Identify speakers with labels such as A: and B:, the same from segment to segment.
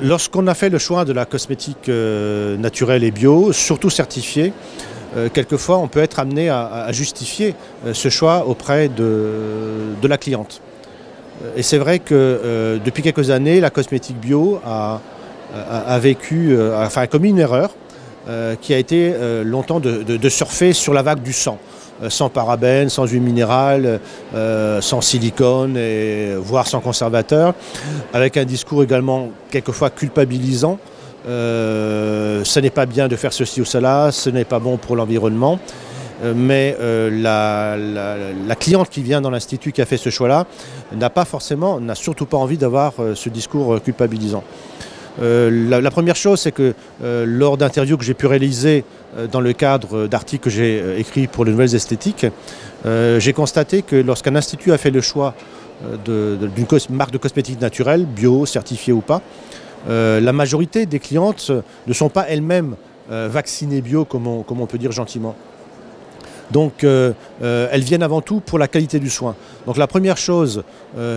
A: Lorsqu'on a fait le choix de la cosmétique naturelle et bio, surtout certifiée, quelquefois on peut être amené à justifier ce choix auprès de la cliente. Et c'est vrai que depuis quelques années, la cosmétique bio a commis une erreur qui a été longtemps de surfer sur la vague du sang. Sans parabènes, sans huile minérale, sans silicone, voire sans conservateur, avec un discours également quelquefois culpabilisant. Ce n'est pas bien de faire ceci ou cela, ce n'est pas bon pour l'environnement. Mais la cliente qui vient dans l'institut qui a fait ce choix-là n'a surtout pas envie d'avoir ce discours culpabilisant. La première chose, c'est que lors d'interviews que j'ai pu réaliser dans le cadre d'articles que j'ai écrits pour les Nouvelles Esthétiques, j'ai constaté que lorsqu'un institut a fait le choix d'une marque de cosmétique naturelle, bio, certifiée ou pas, la majorité des clientes ne sont pas elles-mêmes vaccinées bio, comme on peut dire gentiment. Donc elles viennent avant tout pour la qualité du soin. Donc la première chose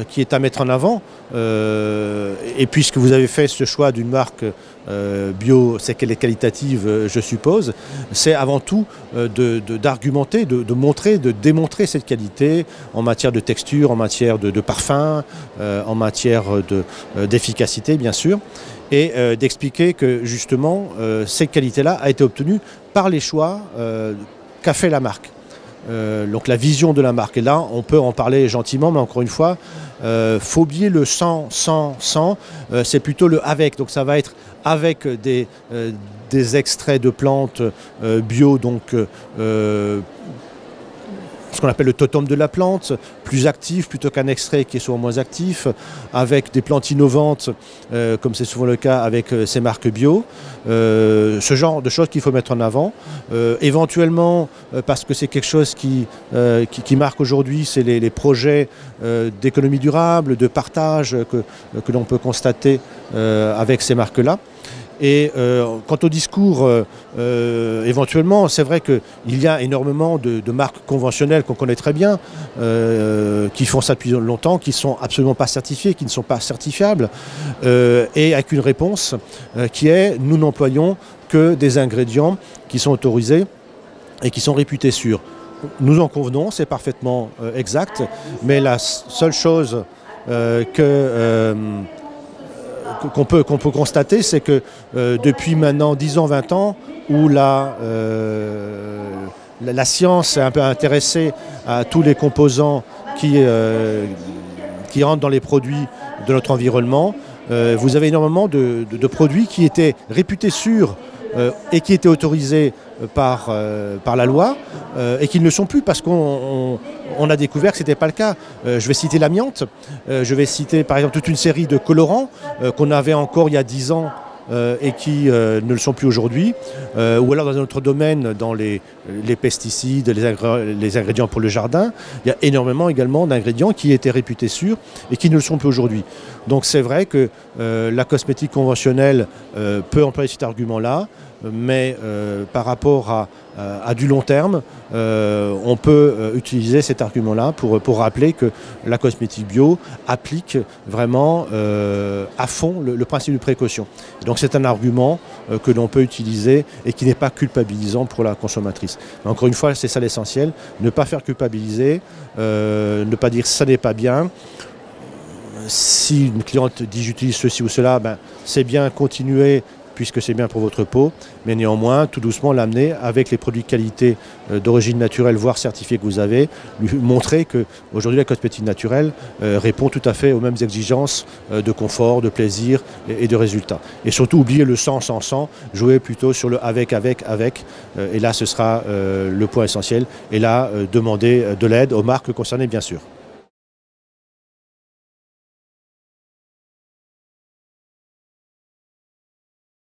A: qui est à mettre en avant, et puisque vous avez fait ce choix d'une marque bio, c'est qu'elle est qualitative, je suppose, c'est avant tout d'argumenter, de montrer, de démontrer cette qualité en matière de texture, en matière de parfum, en matière d'efficacité bien sûr, et d'expliquer que justement cette qualité-là a été obtenue par les choix qu'a fait la marque. Donc la vision de la marque. Et là, on peut en parler gentiment, mais encore une fois, faut oublier le sans, c'est plutôt le avec. Donc ça va être avec des extraits de plantes bio, donc ce qu'on appelle le totem de la plante, plus actif plutôt qu'un extrait qui est souvent moins actif, avec des plantes innovantes, comme c'est souvent le cas avec ces marques bio. Ce genre de choses qu'il faut mettre en avant. Éventuellement, parce que c'est quelque chose qui marque aujourd'hui, c'est les projets d'économie durable, de partage que l'on peut constater avec ces marques-là. Et quant au discours, éventuellement, c'est vrai qu'il y a énormément de marques conventionnelles qu'on connaît très bien, qui font ça depuis longtemps, qui ne sont absolument pas certifiées, qui ne sont pas certifiables, et avec une réponse qui est: nous n'employons que des ingrédients qui sont autorisés et qui sont réputés sûrs. Nous en convenons, c'est parfaitement exact, mais la seule chose qu'on peut constater, c'est que depuis maintenant 10 ans, 20 ans, où la science est un peu intéressée à tous les composants qui rentrent dans les produits de notre environnement, vous avez énormément de produits qui étaient réputés sûrs et qui étaient autorisés par la loi et qui ne le sont plus parce qu'on a découvert que ce n'était pas le cas. Je vais citer l'amiante, je vais citer par exemple toute une série de colorants qu'on avait encore il y a 10 ans et qui ne le sont plus aujourd'hui, ou alors dans un autre domaine, dans les pesticides, les ingrédients pour le jardin, il y a énormément également d'ingrédients qui étaient réputés sûrs et qui ne le sont plus aujourd'hui. Donc c'est vrai que la cosmétique conventionnelle peut employer cet argument-là, mais par rapport à du long terme, on peut utiliser cet argument-là pour rappeler que la cosmétique bio applique vraiment à fond le principe de précaution. Et donc c'est un argument que l'on peut utiliser et qui n'est pas culpabilisant pour la consommatrice. Mais encore une fois, c'est ça l'essentiel, ne pas faire culpabiliser, ne pas dire ça n'est pas bien. Si une cliente dit j'utilise ceci ou cela, ben, c'est bien, continuer puisque c'est bien pour votre peau, mais néanmoins, tout doucement l'amener avec les produits de qualité d'origine naturelle, voire certifiés que vous avez, lui montrer qu'aujourd'hui la cosmétique naturelle répond tout à fait aux mêmes exigences de confort, de plaisir et de résultats. Et surtout, oubliez le sans, jouez plutôt sur le avec, et là ce sera le point essentiel, et là demandez de l'aide aux marques concernées bien sûr.